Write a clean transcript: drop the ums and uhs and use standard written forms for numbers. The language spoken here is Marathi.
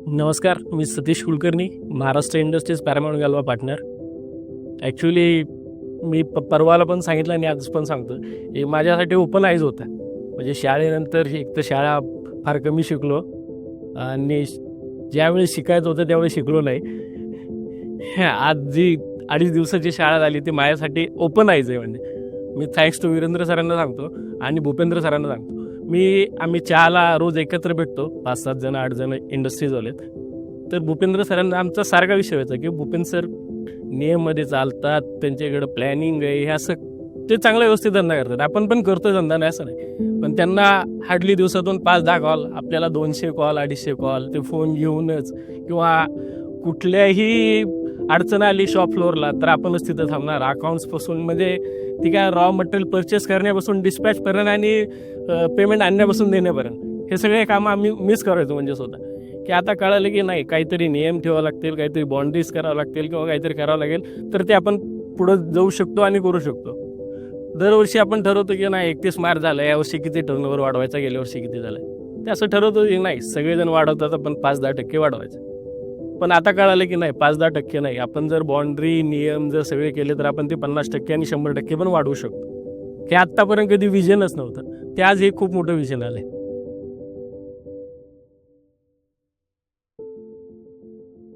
नमस्कार, मी Satish Kulkarni, Maharashtra industries Paramount Galva partner. Actually मी परवाला पण सांगितलं आणि आज पण सांगतो, हे माझ्यासाठी ओपन आईज होता. म्हणजे शाळेनंतर एक तर शाळा फार कमी शिकलो आणि ज्यावेळी शिकायचं होतं त्यावेळी शिकलो नाही. आज जी 2.5 दिवसाची शाळा झाली ती माझ्यासाठी ओपन आईज आहे. म्हणजे मी थँक्स टू वीरेंद्र सरांना सांगतो आणि भूपेंद्र सरांना सांगतो. आम्ही चहाला रोज एकत्र भेटतो, 5-7 जण 8 जण इंडस्ट्रीजवालेत. तर भूपेंद्र सरांना आमचा सारखा विषय व्हायचा की भूपेंद्र सर नियममध्ये चालतात, त्यांच्याकडं प्लॅनिंग आहे, हे असं ते चांगला व्यवस्थित धंदा करतात. आपण पण करतो धंदा, नाही असं नाही, पण त्यांना हार्डली दिवसातून 5-10 कॉल, आपल्याला 200 कॉल 250 कॉल, ते फोन घेऊनच किंवा कुठल्याही अडचण आली शॉप फ्लोअरला तर आपणच तिथं थांबणार. अकाउंट्सपासून म्हणजे ती काय रॉ मटेरियल परचेस करण्यापासून डिस्पॅच पर्यंत आणि पेमेंट आणण्यापासून देण्यापर्यंत हे सगळे कामं आम्ही मिस करायचो. म्हणजे स्वतः की आता कळालं की नाही, काहीतरी नियम ठेवावं लागतील, काहीतरी बाउंड्रीज करावं लागतील किंवा काहीतरी करावं लागेल तर ते आपण पुढं जाऊ शकतो आणि करू शकतो. दरवर्षी आपण ठरवतो की नाही 31 मार्च झालं, यावर्षी किती टर्नओव्हर वाढवायचा, गेल्या वर्षी किती झालं, ते असं ठरवतो की नाही सगळेजण वाढवतात, आपण 5-10% वाढवायचं. पण आता कळालं की नाही 5-10% नाही, आपण जर बाउंड्री नियम जर सगळे केले तर आपण ते 50% आणि 100% पण वाढवू शकतो. हे आत्तापर्यंत कधी विजनच नव्हतं, ते आज हे खूप मोठं विजन आलं आहे.